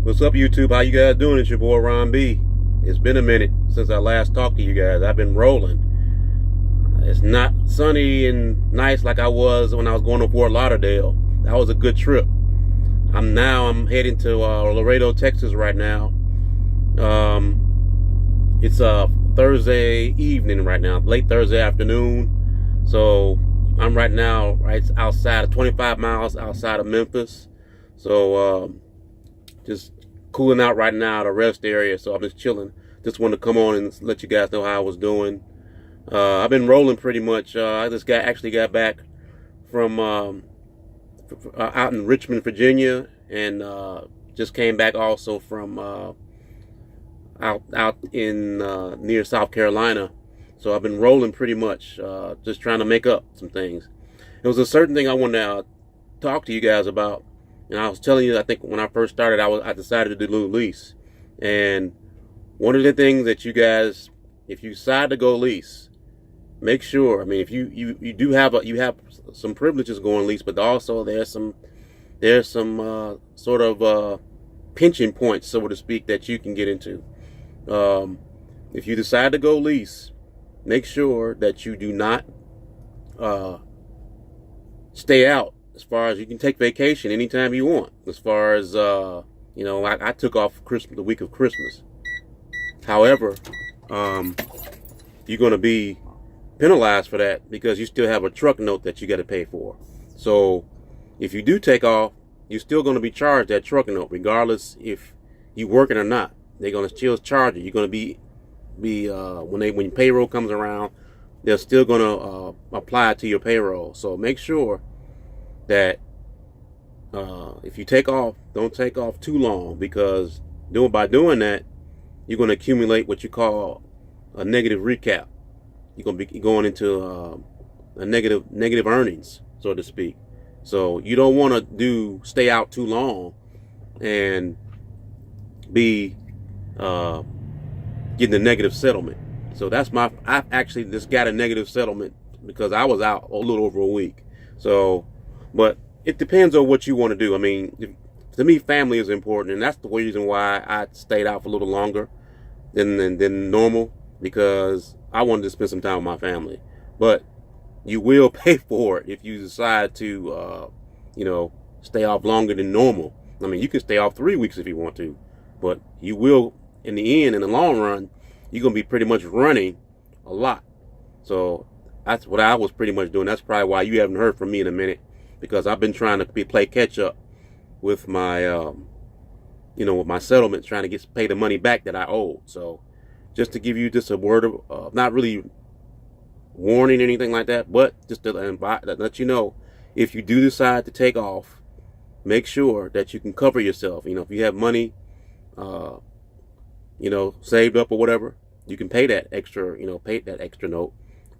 What's up, YouTube? How you guys doing? It's your boy Ron B. It's been a minute since I last talked to you guys. I've been rolling. It's not sunny and nice like I was when I was going to Fort Lauderdale. That was a good trip. I'm heading to Laredo, Texas right now. It's Thursday evening right now, late Thursday afternoon. So I'm right now right outside of 25 miles outside of Memphis. So just cooling out right now at a rest area. So I'm just chilling. Just wanted to come on and let you guys know how I was doing. I've been rolling pretty much. I just actually got back from out in Richmond, Virginia, and just came back also from out in near South Carolina. So I've been rolling pretty much, just trying to make up some things. There was a certain thing I wanted to talk to you guys about, and I was telling you, I think when I first started, I decided to do a lease. And one of the things that you guys, if you decide to go lease, make sure, I mean, if you do have you have some privileges going lease, but also there's some sort of pinching points, so to speak, that you can get into. If you decide to go lease, make sure that you do not stay out. As far as you can take vacation anytime you want. As far as I took off the week of Christmas. However, you're going to be penalized for that because you still have a truck note that you got to pay for. So if you do take off, you're still going to be charged that truck note, regardless if you're working or not. They're going to still charge you. You're going to be when payroll comes around, they're still going to apply it to your payroll. So make sure that if you take off, don't take off too long, because by doing that, you're going to accumulate what you call a negative recap. You're going to be going into a negative earnings, so to speak. So you don't want to stay out too long and be getting a negative settlement. So I've actually just got a negative settlement because I was out a little over a week. So, but it depends on what you want to do. I mean, to me, family is important, and that's the reason why I stayed out for a little longer than normal, because I wanted to spend some time with my family. But you will pay for it if you decide to, stay off longer than normal. I mean, you can stay off 3 weeks if you want to, but you will, in the long run, you're going to be pretty much running a lot. So that's what I was pretty much doing. That's probably why you haven't heard from me in a minute, because I've been trying to play catch up with my, with my settlement, trying to pay the money back that I owed. So just to give you just a word of, not really warning or anything like that, but just to let you know, if you do decide to take off, make sure that you can cover yourself. If you have money, saved up or whatever, you can pay that extra, note.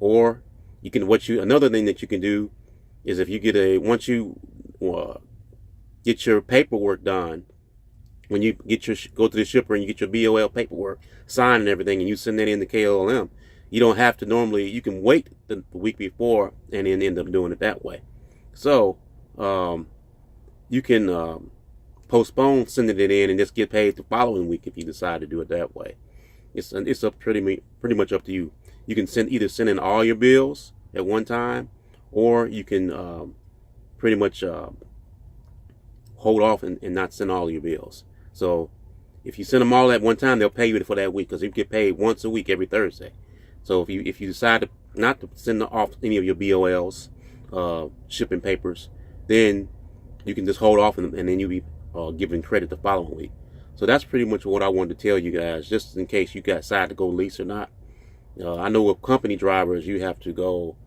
Or you can, another thing that you can do is, if you once you get your paperwork done, when you go to the shipper and you get your BOL paperwork signed and everything, and you send that in to KLM, you don't have to normally, you can wait the week before and then end up doing it that way. So you can postpone sending it in and just get paid the following week if you decide to do it that way. It's up pretty much up to you. You can either send in all your bills at one time, or you can pretty much hold off and not send all your bills. So if you send them all at one time, they'll pay you for that week, because you get paid once a week every Thursday. So if you decide not to send off any of your BOLs, shipping papers, then you can just hold off, and then you'll be given credit the following week. So that's pretty much what I wanted to tell you guys, just in case you decide to go lease or not. I know with company drivers, you have to go,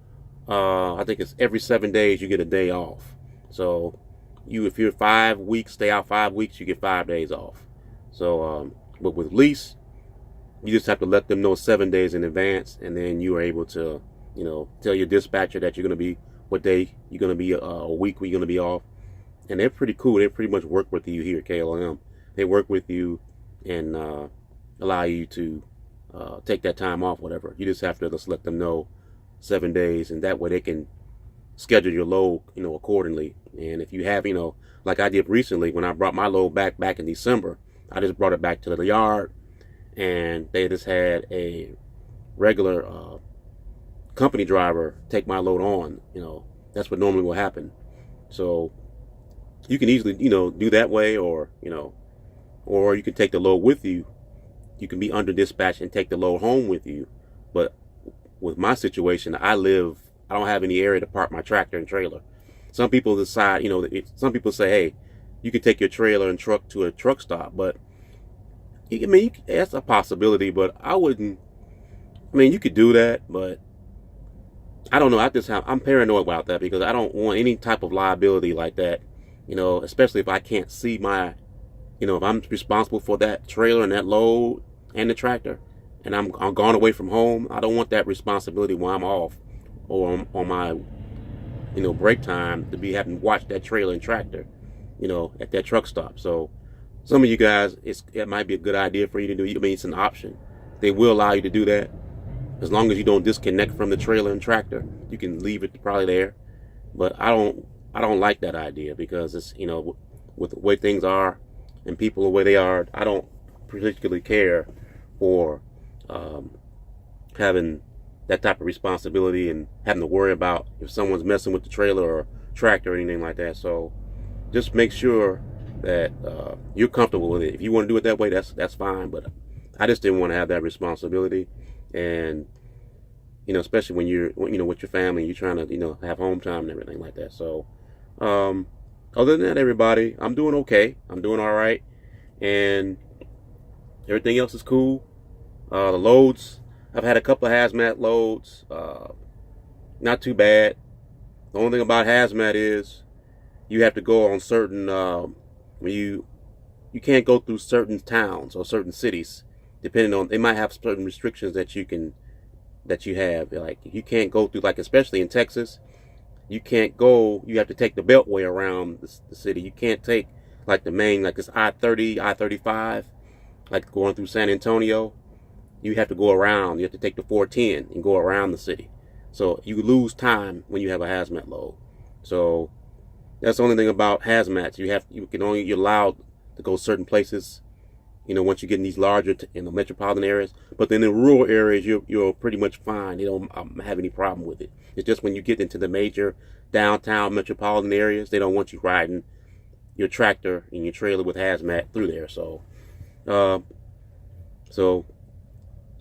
I think it's every 7 days you get a day off. So if you're 5 weeks, stay out 5 weeks, you get 5 days off. So, but with lease, you just have to let them know 7 days in advance, and then you are able to, tell your dispatcher that you're going to be, what day you're going to be, a week where you're going to be off. And they're pretty cool. They pretty much work with you here at KLM. They work with you and allow you to take that time off, whatever. You just have to just let them know 7 days, and that way they can schedule your load, accordingly. And if you have, like I did recently when I brought my load back in December, I just brought it back to the yard, and they just had a regular company driver take my load on. That's what normally will happen. So you can easily, do that way, or you can take the load with you. You can be under dispatch and take the load home with you. But with my situation, I don't have any area to park my tractor and trailer. Some people decide, some people say, hey, you can take your trailer and truck to a truck stop, but that's a possibility, but I wouldn't. You could do that, but I don't know. I'm paranoid about that because I don't want any type of liability like that, especially if I can't see if I'm responsible for that trailer and that load and the tractor, and I'm gone away from home. I don't want that responsibility while I'm off or on my, break time to be having to watch that trailer and tractor, at that truck stop. So some of you guys, it might be a good idea for you to do. It's an option. They will allow you to do that. As long as you don't disconnect from the trailer and tractor, you can leave it probably there. But I don't like that idea because it's, with the way things are and people the way they are, I don't particularly care for having that type of responsibility and having to worry about if someone's messing with the trailer or tractor or anything like that. So just make sure that you're comfortable with it. If you want to do it that way, that's fine. But I just didn't want to have that responsibility. And especially when you're with your family, you're trying to have home time and everything like that. So other than that, everybody, I'm doing okay. I'm doing all right, and everything else is cool. The loads, I've had a couple of hazmat loads, not too bad. The only thing about hazmat is you have to go on certain you can't go through certain towns or certain cities, depending on, they might have certain restrictions that you have. Like you can't go through, like especially in Texas, you can't go. You have to take the beltway around the city. You can't take like the main, like this I-30, I-35, like going through San Antonio. You have to go around. You have to take the 410 and go around the city. So you lose time when you have a hazmat load. So that's the only thing about hazmats. You're allowed to go certain places, once you get in these larger, metropolitan areas. But then in rural areas, you're pretty much fine. They don't have any problem with it. It's just when you get into the major downtown metropolitan areas, they don't want you riding your tractor and your trailer with hazmat through there. So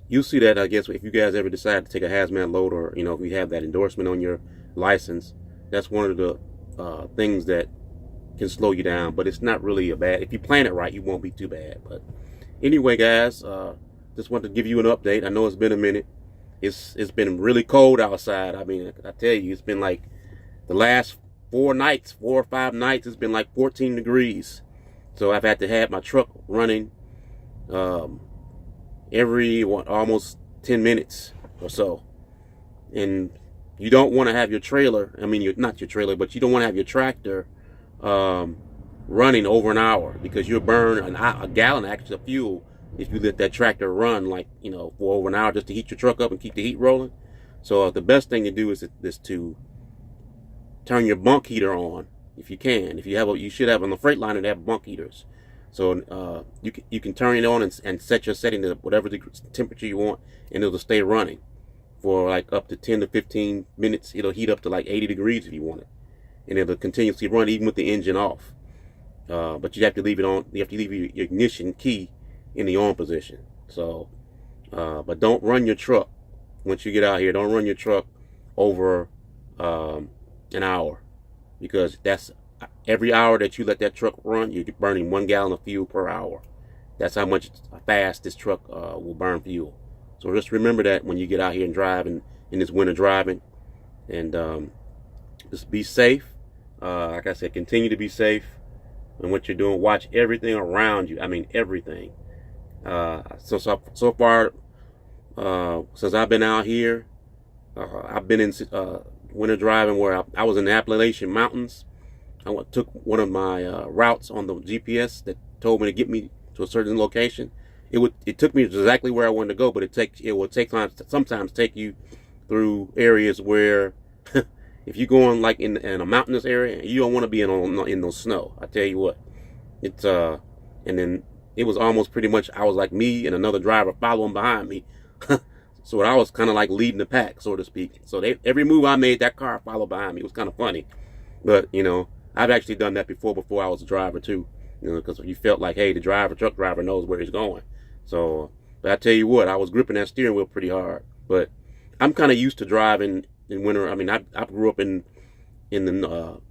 you'll see that, I guess, if you guys ever decide to take a hazmat load, or if you have that endorsement on your license. That's one of the things that can slow you down, but it's not really if you plan it right, you won't be too bad. But anyway, guys, just wanted to give you an update. I know it's been a minute. It's been really cold outside. I tell you, it's been like the last 4 or 5 nights, it's been like 14 degrees. So I've had to have my truck running every almost 10 minutes or so. And you don't want to have your trailer, not your trailer, but you don't want to have your tractor running over an hour, because you'll burn a gallon actually of fuel if you let that tractor run for over an hour just to heat your truck up and keep the heat rolling. So the best thing to do is to turn your bunk heater on if you can. You should have on the Freightliner, they have bunk heaters. So you can turn it on and set your setting to whatever the temperature you want, and it'll stay running for like up to 10 to 15 minutes. It'll heat up to like 80 degrees if you want it, and it'll continuously run even with the engine off. But you have to leave it on. You have to leave your ignition key in the on position. So, but don't run your truck once you get out here. Don't run your truck over an hour, because that's every hour that you let that truck run, you're burning 1 gallon of fuel per hour. That's how much fast this truck will burn fuel. So just remember that when you get out here and drive in this winter driving, and just be safe. Like I said, continue to be safe in what you're doing. Watch everything around you. Everything. So far, since I've been out here, I've been in winter driving where I was in the Appalachian Mountains. I took one of my routes on the GPS that told me to get me to a certain location. It took me exactly where I wanted to go, but it will sometimes take you through areas where if you're going like in a mountainous area, you don't want to be in no snow. I tell you what, it's and then it was almost pretty much, I was like me and another driver following behind me. So I was kind of like leading the pack, so to speak. So every move I made, that car followed behind me. It was kind of funny. But, you know, I've actually done that before I was a driver too. You know, because you felt like, hey, the truck driver knows where he's going. So, but I tell you what, I was gripping that steering wheel pretty hard. But I'm kind of used to driving in winter. I mean, I grew up in the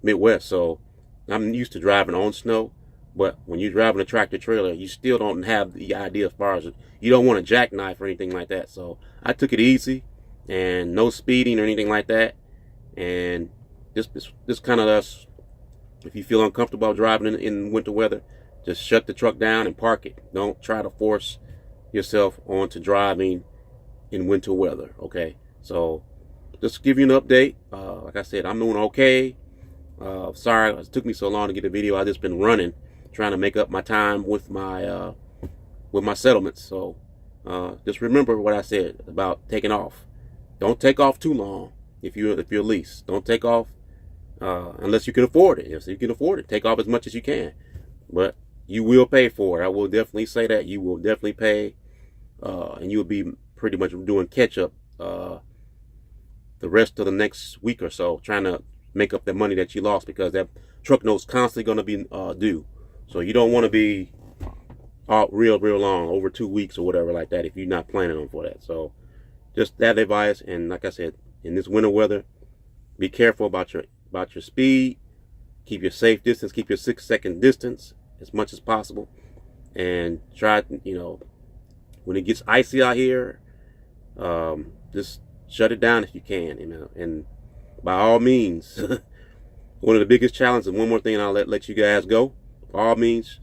Midwest, so I'm used to driving on snow. But when you're driving a tractor trailer, you still don't have the idea as far as you don't want a jackknife or anything like that. So I took it easy and no speeding or anything like that. And this kind of us, if you feel uncomfortable driving in winter weather, just shut the truck down and park it. Don't try to force yourself onto driving in winter weather. Okay, so just to give you an update. Like I said, I'm doing okay. Sorry it took me so long to get a video. I just been running, trying to make up my time with my settlements. So just remember what I said about taking off. Don't take off too long if you're leased. Don't take off unless you can afford it. If you can afford it, take off as much as you can. But you will pay for it. I will definitely say that. You will definitely pay, and you will be pretty much doing catch up the rest of the next week or so, trying to make up the money that you lost, because that truck note's constantly going to be due. So you don't want to be out real long, over 2 weeks or whatever like that, if you're not planning on for that. So just that advice. And like I said, in this winter weather, be careful about your speed. Keep your safe distance. Keep your 6-second distance as much as possible. And try, you know, when it gets icy out here, just shut it down if you can, you know. And by all means, one of the biggest challenges, and one more thing, and I'll let you guys go. By all means,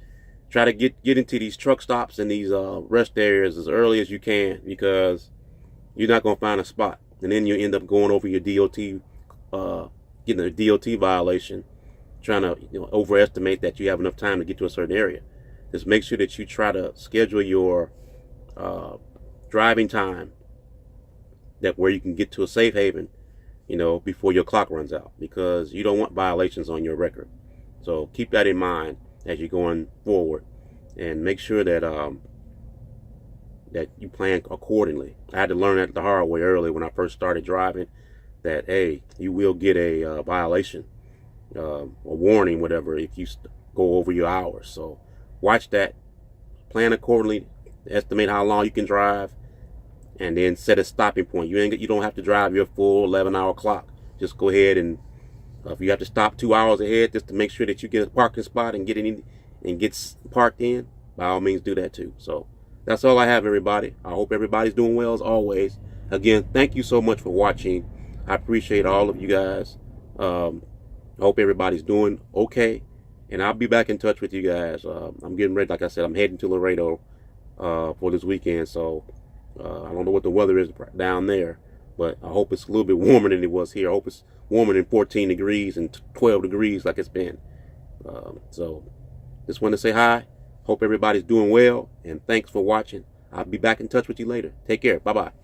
try to get into these truck stops and these rest areas as early as you can, because you're not going to find a spot. And then you end up going over your DOT, getting a DOT violation, trying to, you know, overestimate that you have enough time to get to a certain area. Just make sure that you try to schedule your driving time that where you can get to a safe haven, you know, before your clock runs out, because you don't want violations on your record. So keep that in mind as you're going forward, and make sure that that you plan accordingly. I had to learn that the hard way early when I first started driving, that hey, you will get a violation, a warning, whatever, if you go over your hours. So watch that, plan accordingly, estimate how long you can drive, and then set a stopping point. You don't have to drive your full 11-hour clock. Just go ahead and if you have to stop 2 hours ahead just to make sure that you get a parking spot and get parked in, by all means do that too. So that's all I have, everybody. I hope everybody's doing well as always. Again, thank you so much for watching. I appreciate all of you guys. I hope everybody's doing okay, and I'll be back in touch with you guys. I'm getting ready. Like I said, I'm heading to Laredo for this weekend, so I don't know what the weather is down there, but I hope it's a little bit warmer than it was here. I hope it's warmer than 14 degrees and 12 degrees like it's been. So just want to say hi. Hope everybody's doing well, and thanks for watching. I'll be back in touch with you later. Take care. Bye-bye.